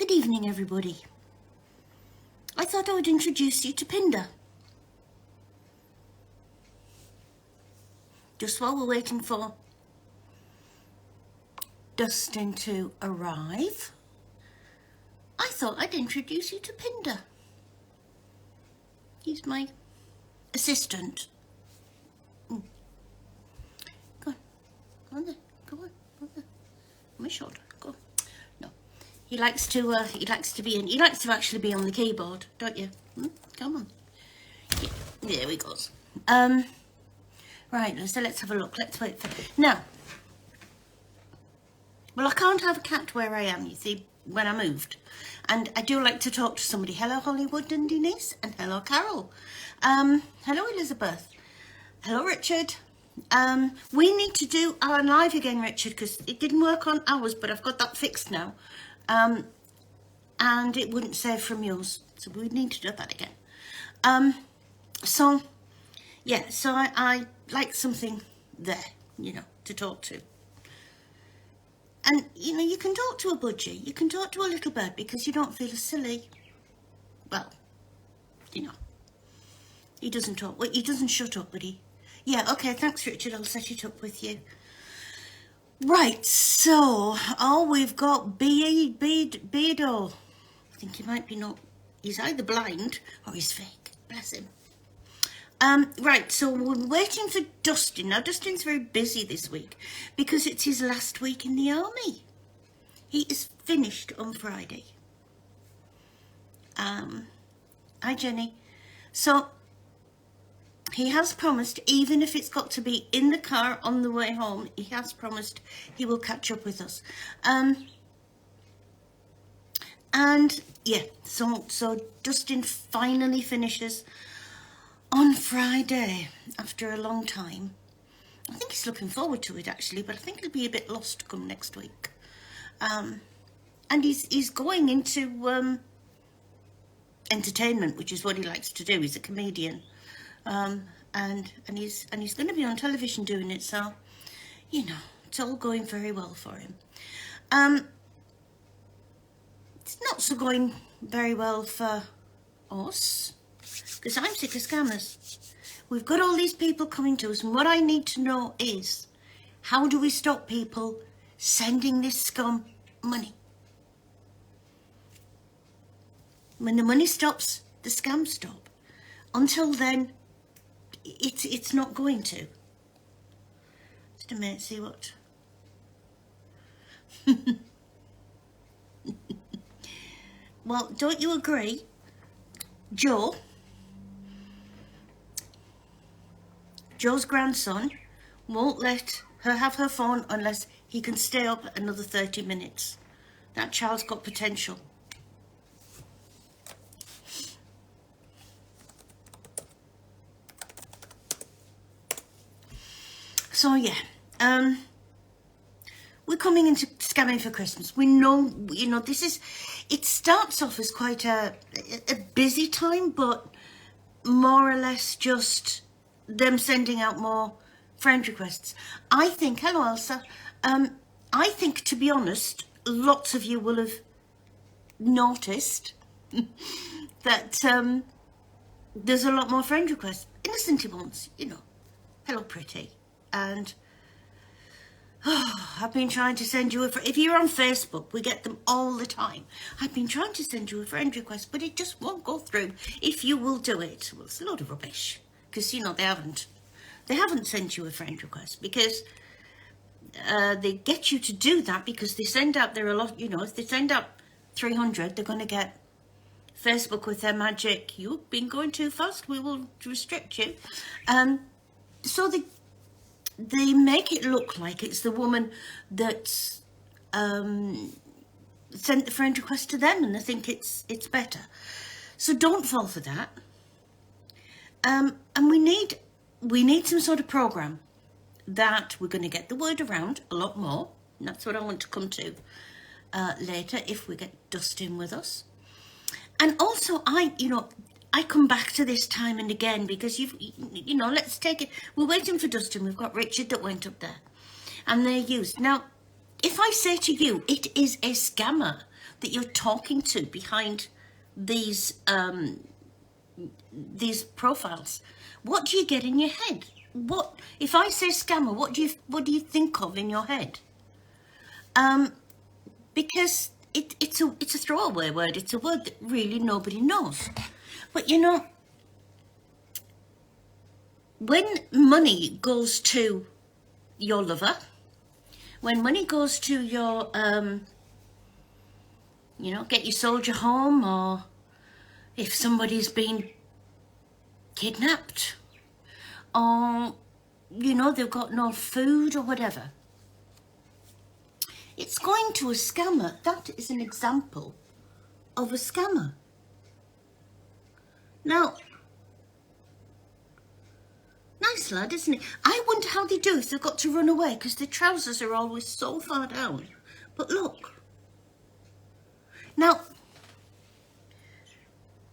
Good evening, everybody. I thought I would introduce you to Pinder. Just while we're waiting for Dustin to arrive, I thought I'd introduce you to Pinder. He's my assistant. Go on there, go on there. My shoulder, go on. No, he likes to actually be on the keyboard, don't you? Come on. Yeah, there he goes. Right, so let's have a look. Let's wait for now. Well, I can't have a cat where I am, you see, when I moved. And I do like to talk to somebody. Hello, Hollywood and Denise, and hello, Carol. Hello, Elizabeth. Hello, Richard. We need to do our live again, Richard, because it didn't work on ours, but I've got that fixed now. And it wouldn't save from yours, so we need to do that again. So I like something there, to talk to. And, you can talk to a budgie, you can talk to a little bird because you don't feel silly. Well, he doesn't talk. Well, he doesn't shut up, but he... Yeah, okay, thanks, Richard. I'll set it up with you. Right, so, we've got Beardo. I think he might be not... He's either blind or he's fake. Bless him. Right, so we're waiting for Dustin. Now, Dustin's very busy this week because it's his last week in the army. He is finished on Friday. Hi, Jenny. So, he has promised, even if it's got to be in the car on the way home, he has promised he will catch up with us. And, yeah, so Dustin finally finishes on Friday, after a long time. I think he's looking forward to it, actually, but I think he'll be a bit lost come next week. And he's going into entertainment, which is what he likes to do. He's a comedian, and he's going to be on television doing it. So, it's all going very well for him. It's not so going very well for us, because I'm sick of scammers. We've got all these people coming to us, and what I need to know is, how do we stop people sending this scum money? When the money stops, the scams stop. Until then, it's not going to. Just a minute, see what... Well, don't you agree? Joe's grandson won't let her have her phone unless he can stay up another 30 minutes. That child's got potential. So, yeah, we're coming into scamming for Christmas. We know, it starts off as quite a busy time, but more or less just them sending out more friend requests. I think, hello Elsa, I think, to be honest, lots of you will have noticed that there's a lot more friend requests, innocent ones, hello pretty, and I've been trying to send you if you're on Facebook, we get them all the time. I've been trying to send you a friend request, but it just won't go through. If you will do it, well, it's a load of rubbish, because they haven't sent you a friend request, because they get you to do that because they send out if they send out 300, they're going to get Facebook with their magic, you've been going too fast, we will restrict you. So they make it look like it's the woman that's sent the friend request to them, and they think it's better. So don't fall for that. And we need some sort of program that we're going to get the word around a lot more. And that's what I want to come to later, if we get Dustin with us. And also, I come back to this time and again because let's take it. We're waiting for Dustin. We've got Richard that went up there, and they're used. Now, if I say to you, it is a scammer, that you're talking to behind these profiles? What do you get in your head? What if I say scammer? What do you think of in your head? Because it's a throwaway word. It's a word that really nobody knows. But you know, when money goes to your lover, when money goes to your, get your soldier home, or if somebody's been kidnapped, or, they've got no food or whatever, it's going to a scammer. That is an example of a scammer. Now, nice lad, isn't it? I wonder how they do if they've got to run away, because their trousers are always so far down. But look. Now,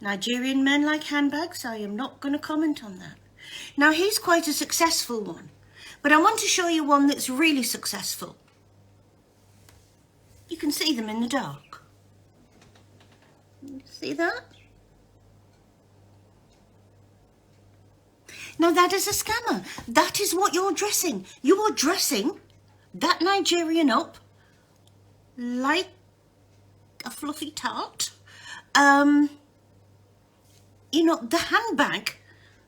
Nigerian men like handbags. I am not going to comment on that. Now, he's quite a successful one. But I want to show you one that's really successful. You can see them in the dark. See that? Now that is a scammer. That is what you're dressing. You are dressing that Nigerian up like a fluffy tart. The handbag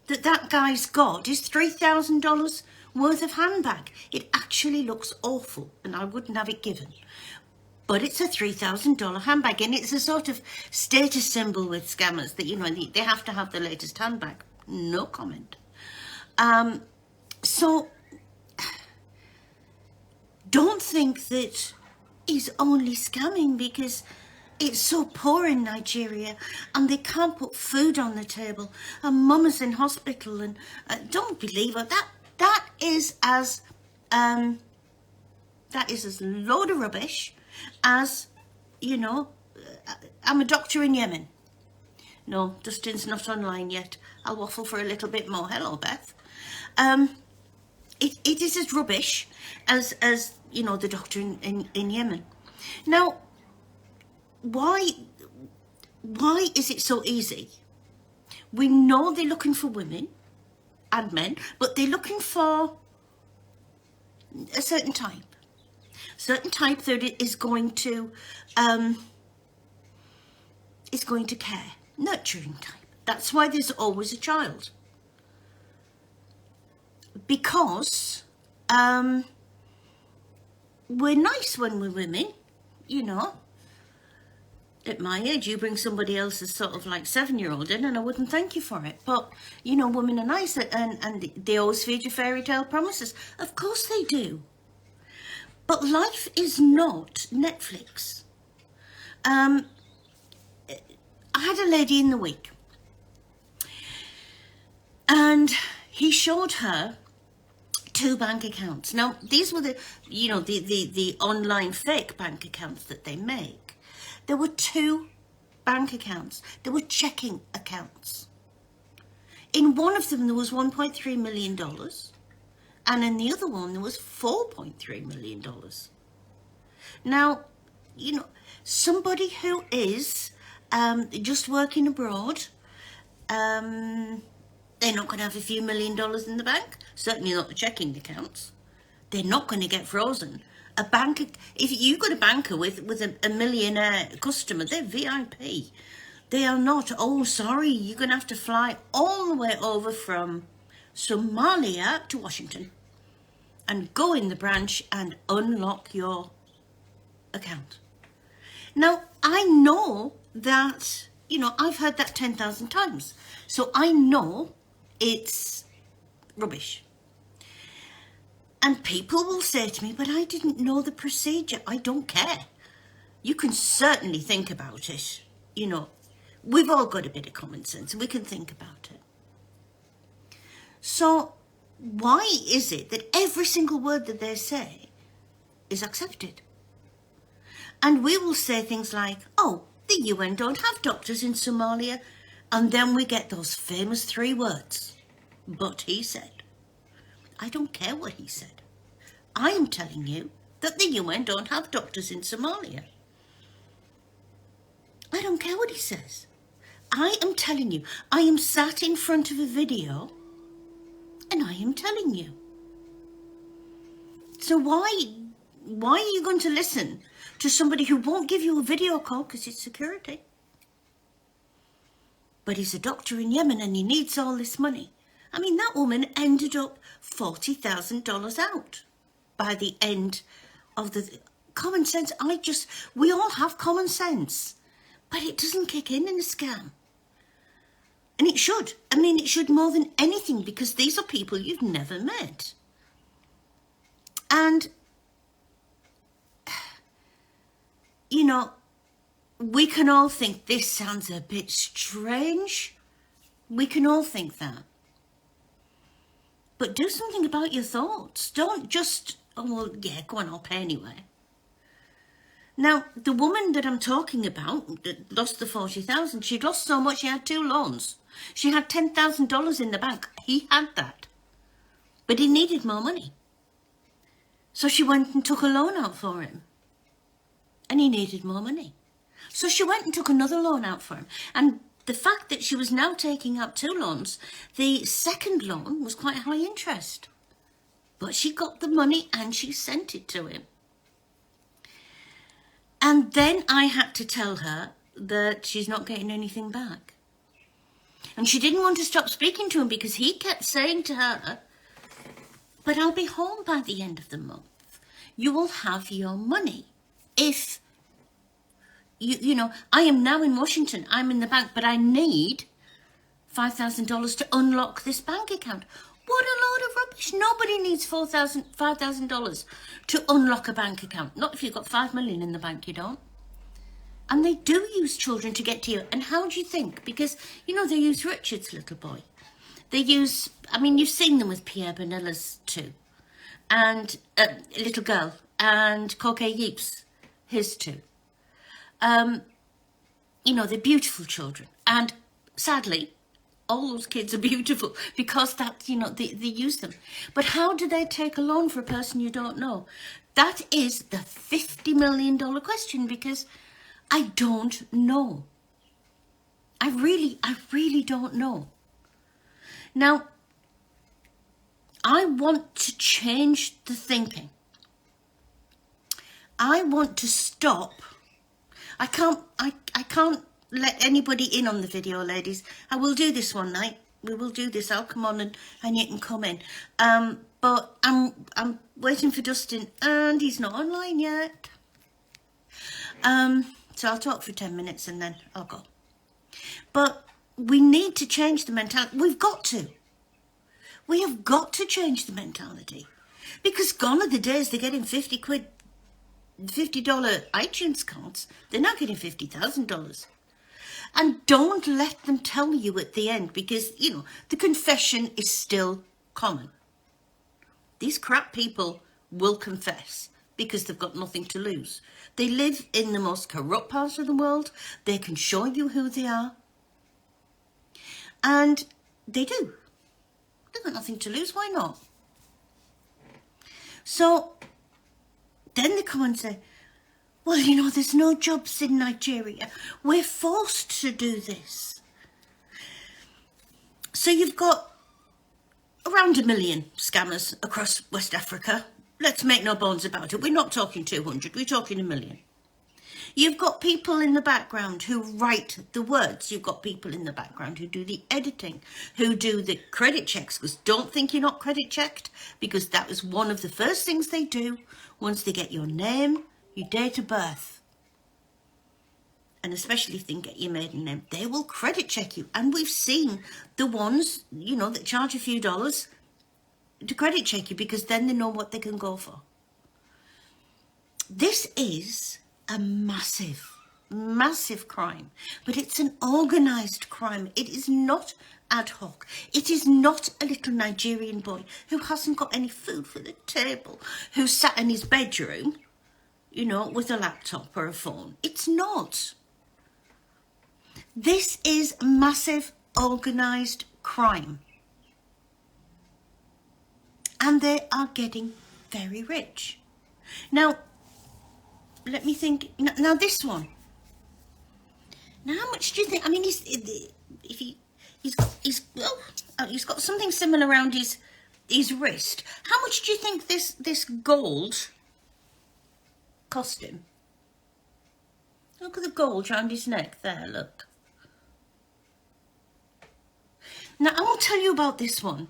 that guy's got is $3,000 worth of handbag. It actually looks awful, and I wouldn't have it given. But it's a $3,000 handbag, and it's a sort of status symbol with scammers that, they have to have the latest handbag. No comment. So don't think that he's only scamming because it's so poor in Nigeria and they can't put food on the table and mama's in hospital, and don't believe it. That is as load of rubbish as, I'm a doctor in Yemen. No, Dustin's not online yet. I'll waffle for a little bit more. Hello, Beth. It is as rubbish as the doctor in Yemen. Now, why is it so easy? We know they're looking for women and men, but they're looking for a certain type that is going to care, nurturing type. That's why there's always a child. Because we're nice when we're women, At my age, you bring somebody else's sort of like 7-year-old in and I wouldn't thank you for it. But, women are nice and they always feed you fairy tale promises. Of course they do. But life is not Netflix. I had a lady in the week and he showed her 2 bank accounts. Now, these were the online fake bank accounts that they make. There were 2 bank accounts. There were checking accounts. In one of them, there was $1.3 million. And in the other one, there was $4.3 million. Now, somebody who is just working abroad, they're not going to have a few $1 million in the bank. Certainly not the checking accounts. They're not going to get frozen. If you've got a banker with a millionaire customer, they're VIP. They are not, oh, sorry, you're going to have to fly all the way over from Somalia to Washington and go in the branch and unlock your account. Now, I know that, I've heard that 10,000 times. So I know it's rubbish. And people will say to me, but I didn't know the procedure. I don't care. You can certainly think about it. We've all got a bit of common sense. We can think about it. So why is it that every single word that they say is accepted? And we will say things like, oh, the UN don't have doctors in Somalia. And then we get those famous 3 words. But he said. I don't care what he said. I am telling you that the UN don't have doctors in Somalia. I don't care what he says. I am telling you, I am sat in front of a video and I am telling you. So why are you going to listen to somebody who won't give you a video call because it's security? But he's a doctor in Yemen and he needs all this money. I mean, that woman ended up $40,000 out by the end of the... Common sense, we all have common sense, but it doesn't kick in a scam. And it should. I mean, it should more than anything, because these are people you've never met. And, you know, we can all think this sounds a bit strange. We can all think that. But do something about your thoughts. Don't just, oh, well, yeah, go on, I'll pay anyway. Now, the woman that I'm talking about that lost the 40,000, she'd lost so much she had 2 loans. She had $10,000 in the bank. He had that. But he needed more money. So she went and took a loan out for him. And he needed more money. So she went and took another loan out for him. And the fact that she was now taking out 2 loans, the second loan was quite high interest. But she got the money and she sent it to him. And then I had to tell her that she's not getting anything back. And she didn't want to stop speaking to him because he kept saying to her, but I'll be home by the end of the month. You will have your money. If, you know, I am now in Washington, I'm in the bank, but I need $5,000 to unlock this bank account. What a load of rubbish. Nobody needs $5,000 to unlock a bank account. Not if you've got 5 million in the bank, you don't. And they do use children to get to you. And how do you think? Because, you know, they use Richard's little boy. They use, I mean, you've seen them with Pierre Bonilla's too. And little girl. And Koke Yeeps, his too. You know, they're beautiful children. And sadly, all those kids are beautiful because that, you know, they use them. But how do they take a loan for a person you don't know? That is the $50 million question, because I don't know. I really don't know. Now, I want to change the thinking. I want to stop. I can't let anybody in on the video, ladies. I will do this one night. We will do this. I'll come on and you can come in. But I'm waiting for Dustin and he's not online yet. So I'll talk for 10 minutes and then I'll go. But we need to change the mentality. We've got to. We have got to change the mentality. Because gone are the days they're getting $50 iTunes cards. They're now getting $50,000. And don't let them tell you at the end, because, you know, the confession is still common. These crap people will confess because they've got nothing to lose. They live in the most corrupt part of the world. They can show you who they are. And they do. They've got nothing to lose. Why not? So then they come and say, well, you know, there's no jobs in Nigeria. We're forced to do this. So you've got around 1 million scammers across West Africa. Let's make no bones about it. We're not talking 200. We're talking 1 million. You've got people in the background who write the words. You've got people in the background who do the editing, who do the credit checks. Because don't think you're not credit checked, because that was one of the first things they do once they get your name, your date of birth, and especially if they can get your maiden name, they will credit check you. And we've seen the ones, you know, that charge a few dollars to credit check you, because then they know what they can go for. This is a massive, massive crime, but it's an organised crime. It is not ad hoc. It is not a little Nigerian boy who hasn't got any food for the table, who sat in his bedroom, you know, with a laptop or a phone. It's not. This is massive organised crime. And they are getting very rich. Now, let me think. Now this one. Now, how much do you think? I mean, he's got something similar around his wrist. How much do you think this gold cost him? Look at the gold around his neck there. Look. Now, I will tell you about this one.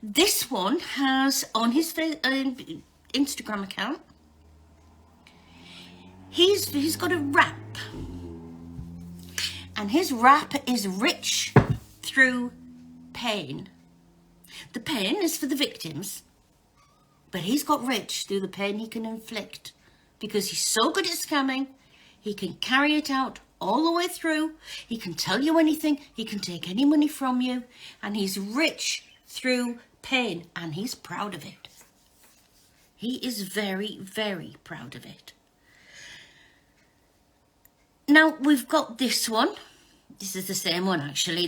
This one has on his Instagram account. He's got a wrap, and his wrap is rich through pain. The pain is for the victims, but he's got rich through the pain he can inflict because he's so good at scamming. He can carry it out all the way through. He can tell you anything. He can take any money from you, and he's rich through pain, and he's proud of it. He is very, very proud of it. Now, we've got this one. This is the same one, actually.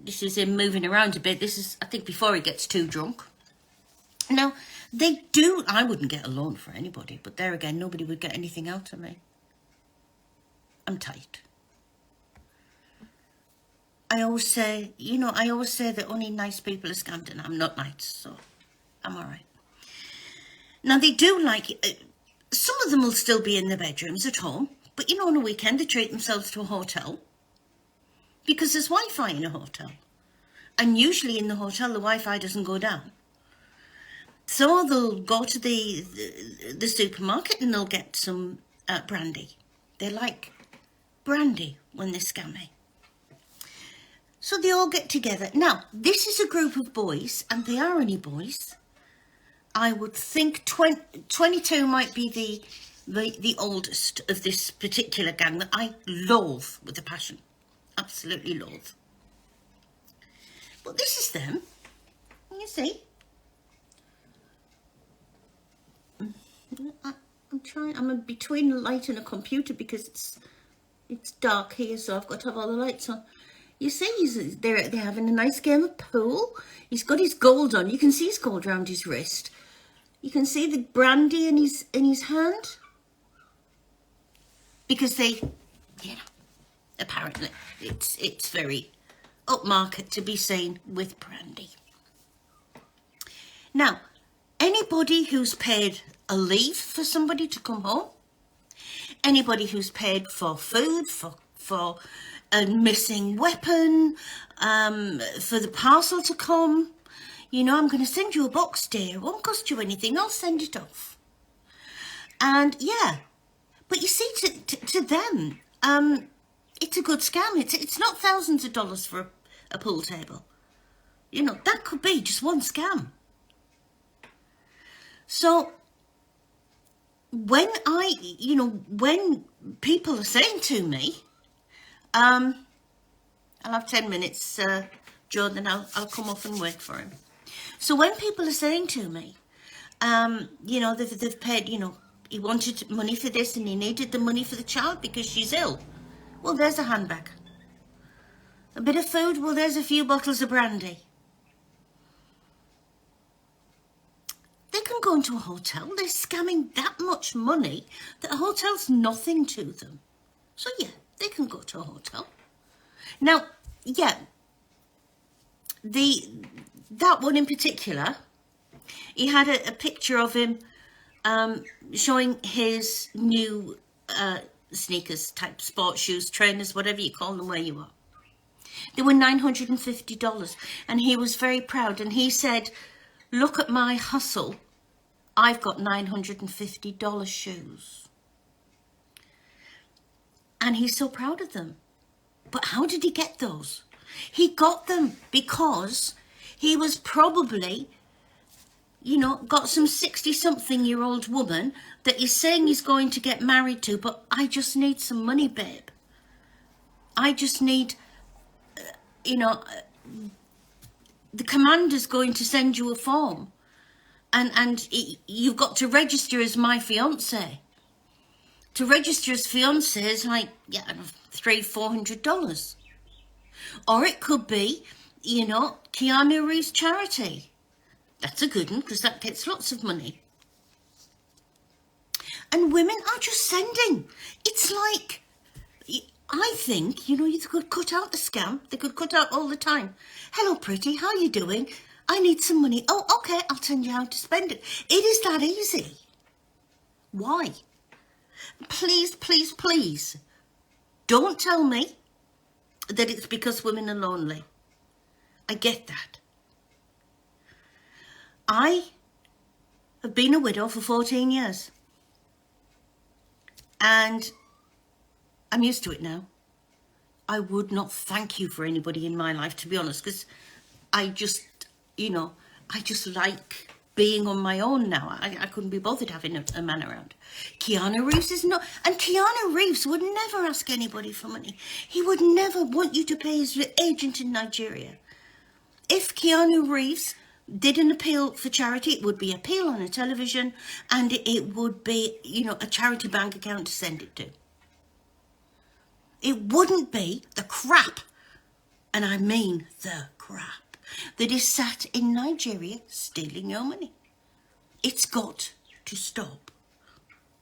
This is him moving around a bit. This is, I think, before he gets too drunk. Now, I wouldn't get a loan for anybody, but there again, nobody would get anything out of me. I'm tight. I always say that only nice people are scammed, and I'm not nice, so I'm all right. Now, they do like it. Some of them will still be in their bedrooms at home, but on a weekend they treat themselves to a hotel because there's Wi-Fi in a hotel. And usually in the hotel, the Wi-Fi doesn't go down. So they'll go to the supermarket and they'll get some brandy. They like brandy when they're scamming. So they all get together. Now, this is a group of boys, and they are only boys. I would think 22 might be the oldest of this particular gang that I loathe with a passion. Absolutely loathe. But this is them. You see? I'm between a light and a computer because it's dark here, so I've got to have all the lights on. You see, they're having a nice game of pool. He's got his gold on. You can see his gold around his wrist. You can see the brandy in his hand. Because they, apparently it's very upmarket to be seen with brandy. Now, anybody who's paid a leave for somebody to come home, anybody who's paid for food, for a missing weapon, for the parcel to come, I'm going to send you a box, dear. It won't cost you anything. I'll send it off. And but you see, to them, it's a good scam. It's not thousands of dollars for a pool table. That could be just one scam. So when when people are saying to me, I'll have 10 minutes, Joe, then I'll come up and wait for him. So when people are saying to me, they've paid, he wanted money for this and he needed the money for the child because she's ill. Well, there's a handbag. A bit of food, well, there's a few bottles of brandy. They can go into a hotel. They're scamming that much money that a hotel's nothing to them. So, they can go to a hotel. Now, that one in particular, he had a picture of him showing his new sneakers type sports shoes, trainers, whatever you call them where you are. They were $950 and he was very proud and he said, look at my hustle, I've got $950 shoes. And he's so proud of them. But how did he get those? He got them because he was probably, got some 60-something-year-old woman that he's saying he's going to get married to, but I just need some money, babe. I just need, the commander's going to send you a form and you've got to register as my fiancé. To register as fiancé is like, $300-400. Or it could be, Keanu Reeves charity. That's a good one because that gets lots of money. And women are just sending. It's like, think, you know, you could cut out the scam. They could cut out all the time. Hello, pretty, how you doing? I need some money. Oh, okay, I'll tell you how to spend it. It is that easy. Why? Please, please, please, don't tell me that it's because women are lonely. I get that. I have been a widow for 14 years. And I'm used to it now. I would not thank you for anybody in my life, to be honest, because I just, you know, I just like being on my own now. I couldn't be bothered having a man around. Keanu Reeves is not, and Keanu Reeves would never ask anybody for money. He would never want you to pay his agent in Nigeria. If Keanu Reeves did an appeal for charity, it would be appeal on a television, and it would be, you know, a charity bank account to send it to. It wouldn't be the crap, and I mean the crap, that is sat in Nigeria stealing your money. It's got to stop.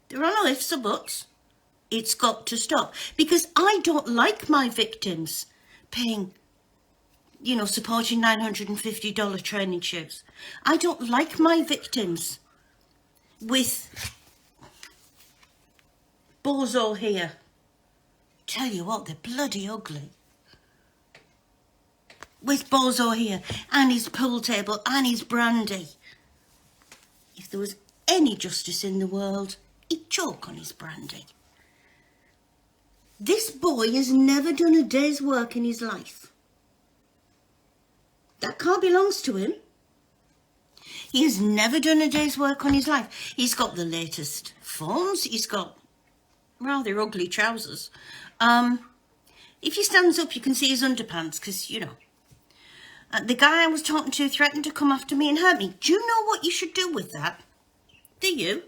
There are no ifs or buts. It's got to stop. Because I don't like my victims paying, you know, supporting $950 training shoes. I don't like my victims with bozo here. Tell you what, they're bloody ugly. With bozo here, and his pool table, and his brandy. If there was any justice in the world, he'd choke on his brandy. This boy has never done a day's work in his life. That car belongs to him. He has never done a day's work on his life. He's got the latest phones. He's got rather ugly trousers. If he stands up, you can see his underpants, because, you know, the guy I was talking to threatened to come after me and hurt me. Do you know what you should do with that? Do you?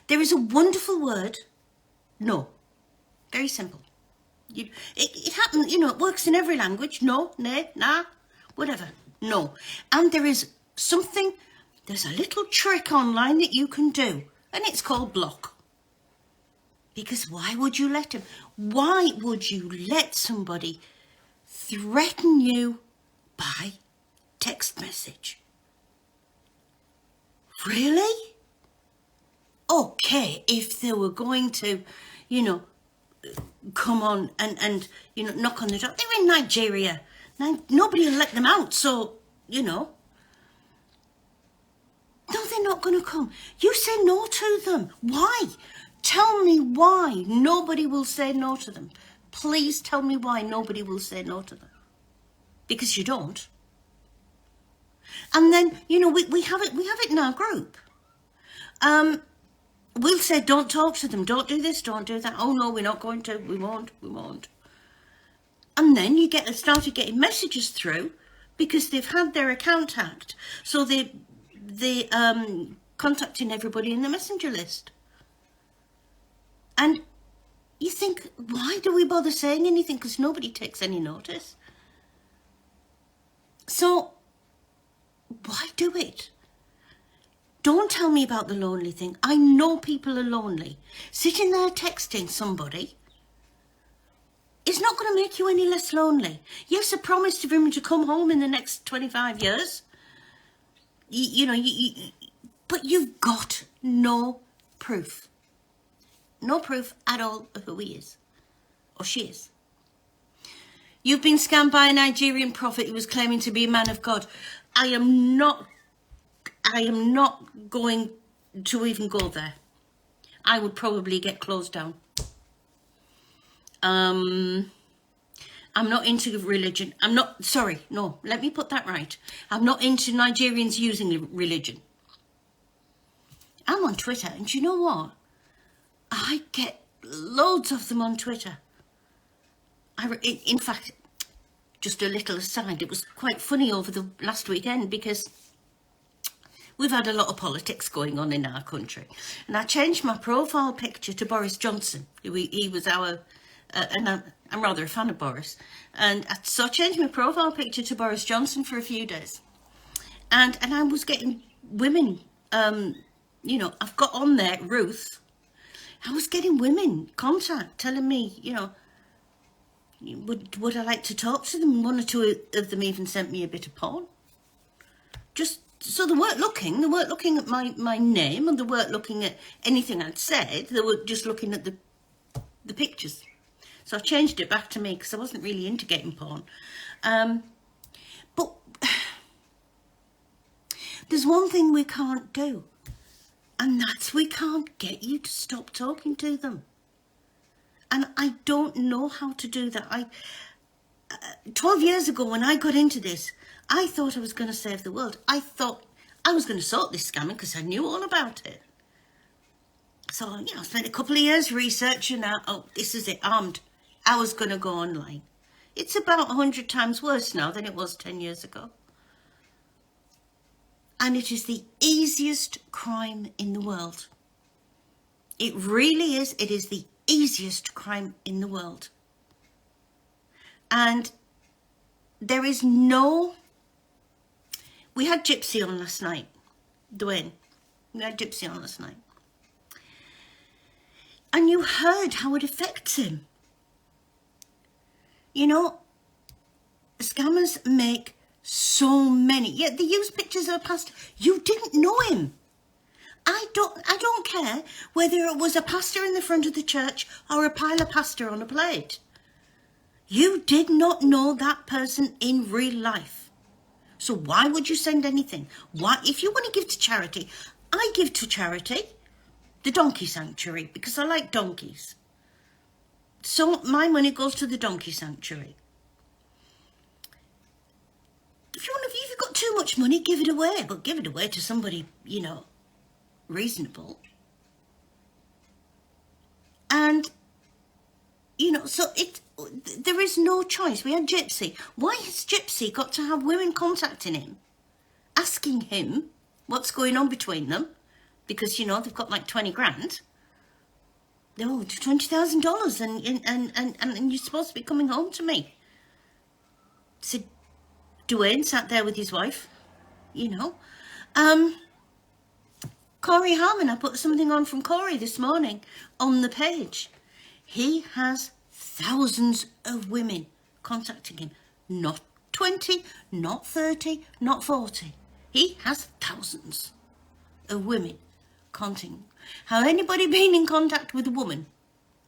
There is a wonderful word. No. Very simple. It happens, you know, it works in every language. No, nay, nah, whatever. No. And there is something, there's a little trick online that you can do, and it's called block. Because why would you let him? Why would you let somebody threaten you by text message? Really? Okay, if they were going to, you know, come on and you know, knock on the door. They're in Nigeria. Now, nobody will let them out, so, you know. No, they're not going to come. You say no to them. Why? Tell me why nobody will say no to them. Please tell me why nobody will say no to them. Because you don't. And then, you know, we have it in our group. We'll say, don't talk to them, don't do this, don't do that. Oh no, we're not going to, we won't. And then you started getting messages through because they've had their account hacked. So they contacting everybody in the messenger list. And you think, why do we bother saying anything? Because nobody takes any notice. So, why do it? Don't tell me about the lonely thing. I know people are lonely. Sitting there texting somebody is not going to make you any less lonely. Yes, a promise to him to come home in the next 25 years. But you've got no proof. No proof at all of who he is. Or she is. You've been scammed by a Nigerian prophet who was claiming to be a man of God. I am not going to even go there. I would probably get closed down. I'm not into religion. Let me put that right. I'm not into Nigerians using religion. I'm on Twitter, and do you know what? I get loads of them on Twitter. In fact, just a little aside, it was quite funny over the last weekend because we've had a lot of politics going on in our country. And I changed my profile picture to Boris Johnson. He was our, and I'm rather a fan of Boris. And so I changed my profile picture to Boris Johnson for a few days. And I was getting women, I've got on there Ruth. I was getting women contact telling me, Would I like to talk to them? One or two of them even sent me a bit of porn. Just so they weren't looking. They weren't looking at my name, and they weren't looking at anything I'd said. They were just looking at the pictures. So I changed it back to me because I wasn't really into getting porn. But there's one thing we can't do, and that's we can't get you to stop talking to them. And I don't know how to do that. 12 years ago when I got into this, I thought I was going to save the world. I thought I was going to sort this scamming because I knew all about it. So, I spent a couple of years researching out, this is it, armed. I was going to go online. It's about 100 times worse now than it was 10 years ago. And it is the easiest crime in the world. It really is. It is the easiest crime in the world. And there is no... We had Gypsy on last night. Dwayne. We had Gypsy on last night. And you heard how it affects him. Scammers make so many. Yet they use pictures of a pastor. You didn't know him. I don't care whether it was a pastor in the front of the church or a pile of pasta on a plate. You did not know that person in real life. So why would you send anything? Why, if you want to give to charity, I give to charity, the donkey sanctuary, because I like donkeys. So my money goes to the donkey sanctuary. If you've got too much money, give it away, but give it away to somebody, reasonable. And so there is no choice. We had Gypsy. Why has Gypsy got to have women contacting him, asking him what's going on between them? Because they've got like 20 grand. Oh, $20,000, and you're supposed to be coming home to me. So Dwayne sat there with his wife, Corey Harmon, I put something on from Corey this morning on the page. He has thousands of women contacting him. Not 20, not 30, not 40. He has thousands of women contacting. Have anybody been in contact with a woman?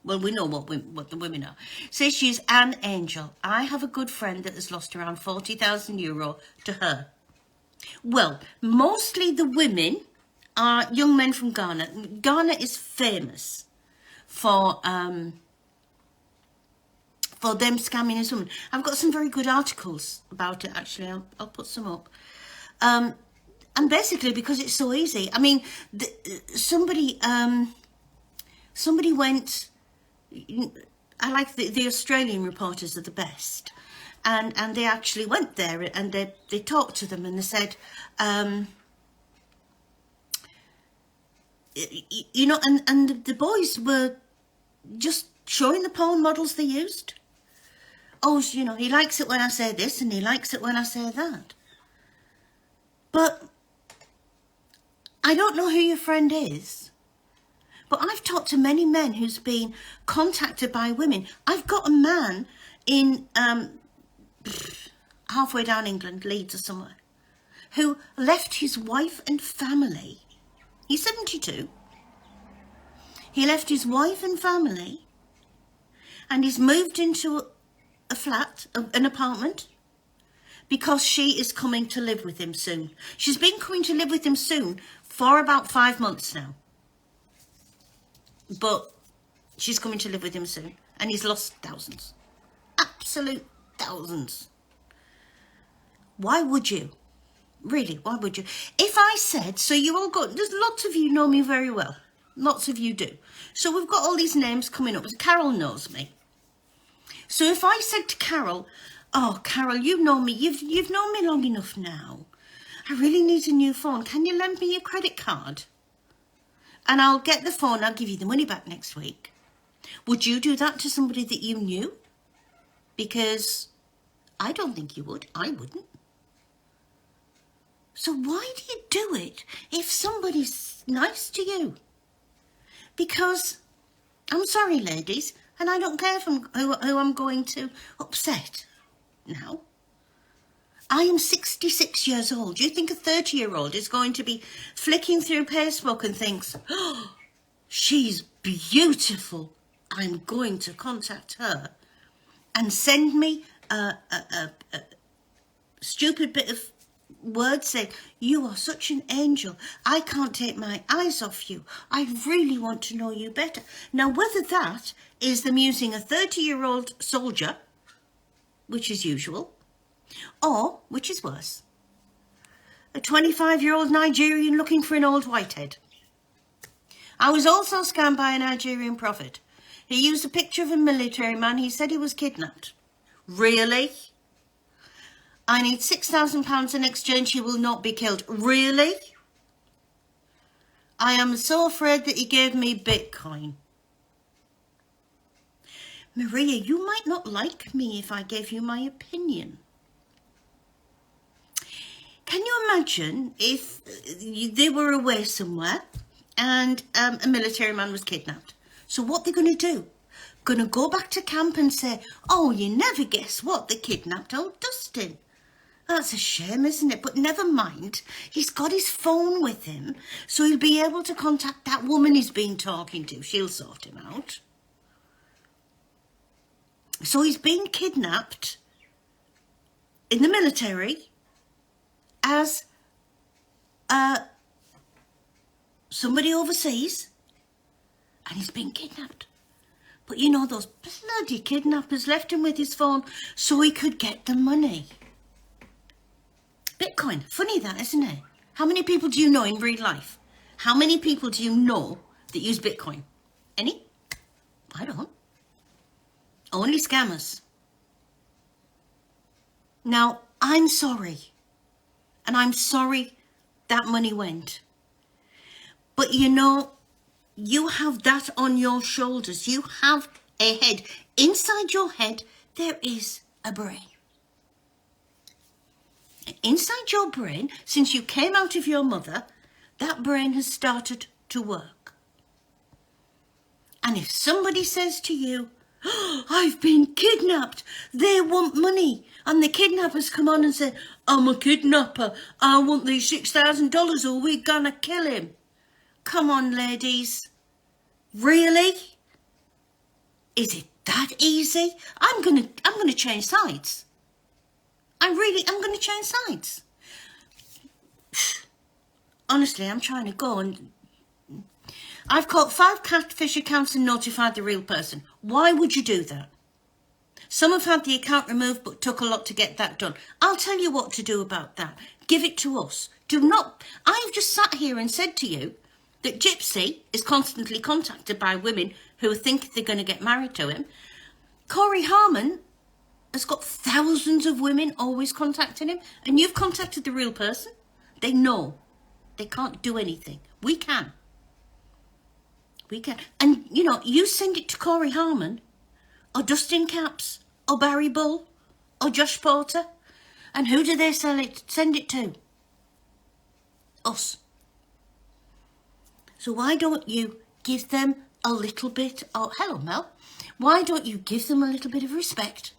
Well, we know what the women are. Says she's an angel. I have a good friend that has lost around 40,000 euro to her. Well, mostly the women are young men from Ghana. Ghana is famous for them scamming as women. I've got some very good articles about it, actually. I'll put some up. And basically, because it's so easy. I mean, somebody went... I like the Australian reporters are the best. And they actually went there and they talked to them and they said... and the boys were just showing the porn models they used. Oh, he likes it when I say this and he likes it when I say that. But I don't know who your friend is, but I've talked to many men who's been contacted by women. I've got a man in halfway down England, Leeds or somewhere, who left his wife and family. He's 72. He left his wife and family and he's moved into a flat, an apartment, because she is coming to live with him soon. She's been coming to live with him soon for about 5 months now. But she's coming to live with him soon. And he's lost thousands. Absolute thousands. Why would you? Really, why would you? If I said, so you all got, there's lots of you know me very well. Lots of you do. So we've got all these names coming up. Carol knows me. So if I said to Carol, oh, Carol, you know me. You've known me long enough now. I really need a new phone. Can you lend me your credit card? And I'll get the phone. I'll give you the money back next week. Would you do that to somebody that you knew? Because I don't think you would. I wouldn't. So why do you do it if somebody's nice to you? Because, I'm sorry, ladies, And I don't care if who I'm going to upset. Now, I am 66 years old. Do you think a 30-year-old is going to be flicking through Facebook and thinks, oh, she's beautiful, I'm going to contact her, and send me a stupid bit of words saying, you are such an angel, I can't take my eyes off you, I really want to know you better. Now, whether that is them using a 30-year-old soldier, which is usual, or, which is worse, a 25-year-old Nigerian looking for an old whitehead. I was also scammed by a Nigerian prophet. He used a picture of a military man. He said he was kidnapped. Really? I need £6,000 in exchange. He will not be killed. Really? I am so afraid that he gave me Bitcoin. Maria, you might not like me if I gave you my opinion. Can you imagine if they were away somewhere and a military man was kidnapped? So what they're going to do? Going to go back to camp and say, oh, you never guess what, they kidnapped old Dustin. That's a shame, isn't it? But never mind. He's got his phone with him, so he'll be able to contact that woman he's been talking to. She'll sort him out. So he's been kidnapped in the military as somebody overseas, and he's been kidnapped. But you know, those bloody kidnappers left him with his phone so he could get the money. Bitcoin, funny that, isn't it? How many people do you know in real life? How many people do you know that use Bitcoin? Any? I don't. Only scammers. Now, I'm sorry. And I'm sorry that money went. But you know, you have that on your shoulders. You have a head. Inside your head, there is a brain. Inside your brain, since you came out of your mother, that brain has started to work. And if somebody says to you, oh, I've been kidnapped, they want money, and the kidnappers come on and say, I'm a kidnapper, I want these $6,000 or we're gonna kill him. Come on, ladies. Really? Is it that easy? I'm gonna change sides. I'm going to change sides. Honestly, I'm trying to go and... I've caught 5 catfish accounts and notified the real person. Why would you do that? Some have had the account removed but took a lot to get that done. I'll tell you what to do about that. Give it to us. Do not... I've just sat here and said to you that Gypsy is constantly contacted by women who think they're going to get married to him. Corey Harmon has got thousands of women always contacting him, and you've contacted the real person. They know they can't do anything. We can. We can. And, you know, you send it to Corey Harmon, or Dustin Capps, or Barry Bull, or Josh Porter, and who do they send it to? Us. So why don't you give them a little bit of... Hello, Mel. Why don't you give them a little bit of respect?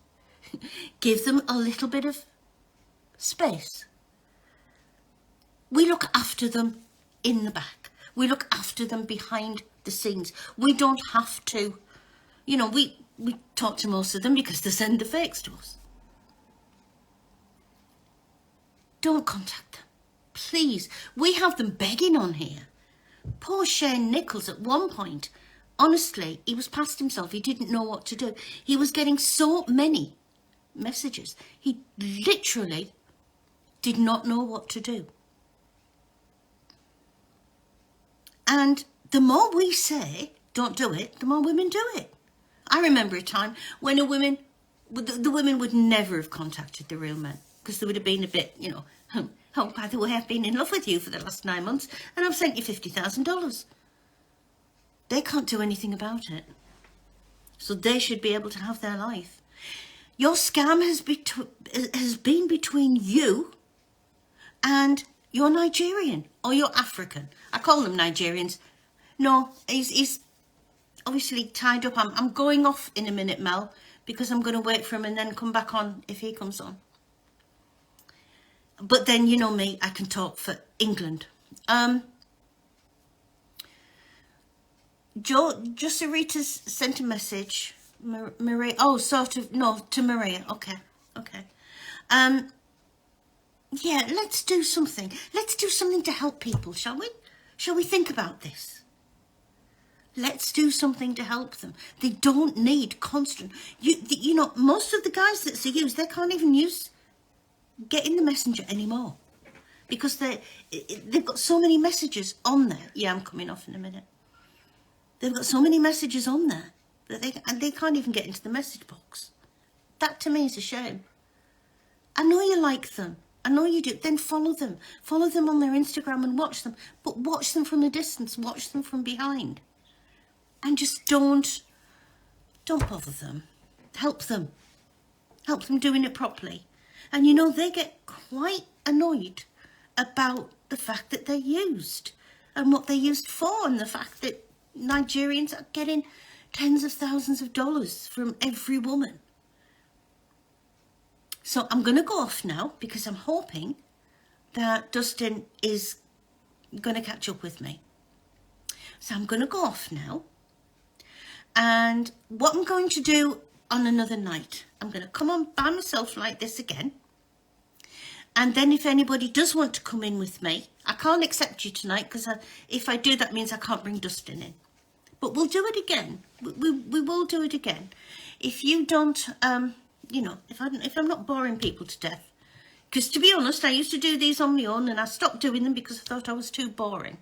Give them a little bit of space. We look after them in the back. We look after them behind the scenes. We don't have to, you know, we talk to most of them because they send the fakes to us. Don't contact them, please. We have them begging on here. Poor Shane Nichols at one point, honestly, he was past himself. He didn't know what to do. He was getting so many messages. He literally did not know what to do. And the more we say, don't do it, the more women do it. I remember a time when the women would never have contacted the real men because they would have been a bit, you know, oh, by the way, I've been in love with you for the last 9 months and I've sent you $50,000. They can't do anything about it. So they should be able to have their life. Your scam has been between you and your Nigerian or your African. I call them Nigerians. No, he's obviously tied up. I'm going off in a minute, Mel, because I'm going to wait for him and then come back on if he comes on. But then, you know me, I can talk for England. Sarita's sent a message. Maria, oh, sort of, no, to Maria. Okay. Yeah, let's do something. Let's do something to help people, shall we? Shall we think about this? Let's do something to help them. They don't need constant. You know, most of the guys that they use, they can't even use getting the messenger anymore because they've got so many messages on there. Yeah, I'm coming off in a minute. They've got so many messages on there that they can't even get into the message box. That to me is a shame. I know you like them. I know you do. Then follow them. Follow them on their Instagram and watch them. But watch them from a distance. Watch them from behind. And just don't bother them. Help them. Help them doing it properly. And you know, they get quite annoyed about the fact that they're used and what they're used for, and the fact that Nigerians are getting tens of thousands of dollars from every woman. So I'm going to go off now because I'm hoping that Dustin is going to catch up with me. So I'm going to go off now. And what I'm going to do on another night, I'm going to come on by myself like this again. And then if anybody does want to come in with me, I can't accept you tonight because if I do, that means I can't bring Dustin in. But we'll do it again. We will do it again. If you don't, you know, if I'm not boring people to death. Because to be honest, I used to do these on my own and I stopped doing them because I thought I was too boring.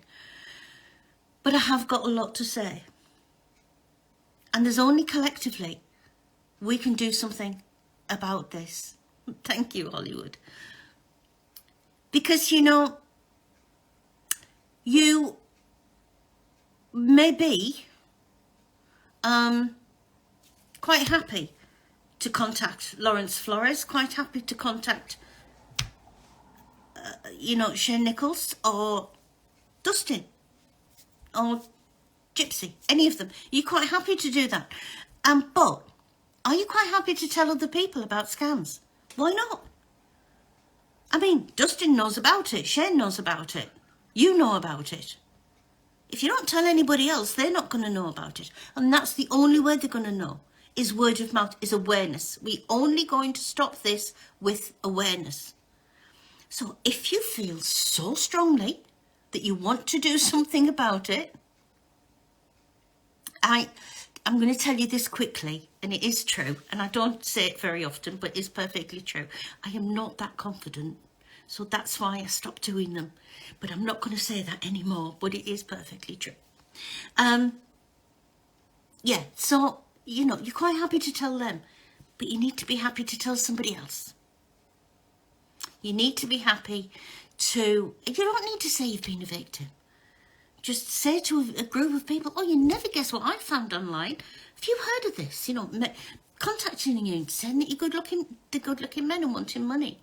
But I have got a lot to say. And there's only collectively we can do something about this. Thank you, Hollywood. Because, you know, you may be quite happy to contact Lawrence Flores, quite happy to contact, you know, Shane Nichols or Dustin or Gypsy, any of them. You're quite happy to do that. But are you quite happy to tell other people about scams? Why not? I mean, Dustin knows about it. Shane knows about it. You know about it. If you don't tell anybody else, they're not going to know about it. And that's the only way they're going to know, is word of mouth, is awareness. We're only going to stop this with awareness. So if you feel so strongly that you want to do something about it, I'm going to tell you this quickly, and it is true, and I don't say it very often, but it's perfectly true. I am not that confident, so that's why I stopped doing them. But I'm not going to say that anymore, but it is perfectly true. Yeah, so, you know, you're quite happy to tell them, but you need to be happy to tell somebody else. You need to be happy to, you don't need to say you've been a victim. Just say to a group of people, oh, you never guess what I found online. Have you heard of this? You know, contacting you, saying that you're good-looking men and wanting money.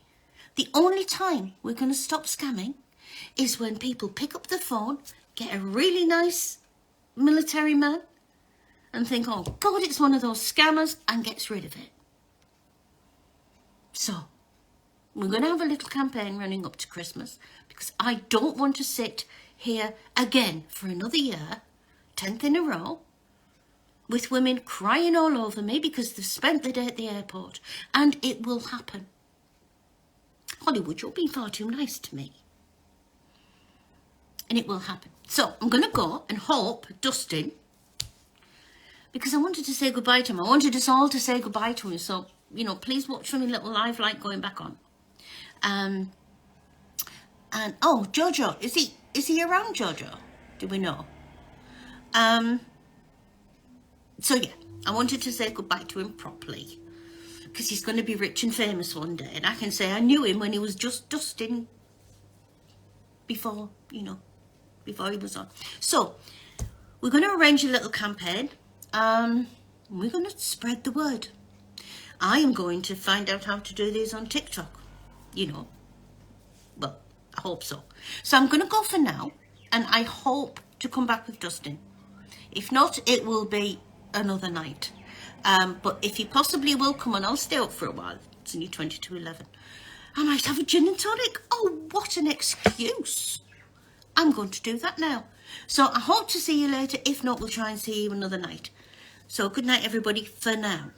The only time we're going to stop scamming is when people pick up the phone, get a really nice military man and think, oh, God, it's one of those scammers, and gets rid of it. So we're going to have a little campaign running up to Christmas because I don't want to sit here again for another year, 10th in a row, with women crying all over me because they've spent the day at the airport. And it will happen. Hollywood, you're being far too nice to me. And it will happen. So I'm going to go and hope Dustin, because I wanted to say goodbye to him. I wanted us all to say goodbye to him. So, you know, please watch for me little live light going back on. And oh, Jojo, is he around, Jojo? Do we know? So yeah, I wanted to say goodbye to him properly because he's going to be rich and famous one day, and I can say I knew him when he was just Dustin before, you know, before he was on. So we're going to arrange a little campaign. We're going to spread the word. I am going to find out how to do these on TikTok, you know. Well, I hope so. So I'm going to go for now, and I hope to come back with Dustin. If not, it will be another night. But if you possibly will come on, I'll stay up for a while. It's only 20 to 11. I might have a gin and tonic. Oh, what an excuse. I'm going to do that now. So I hope to see you later. If not, we'll try and see you another night. So good night, everybody, for now.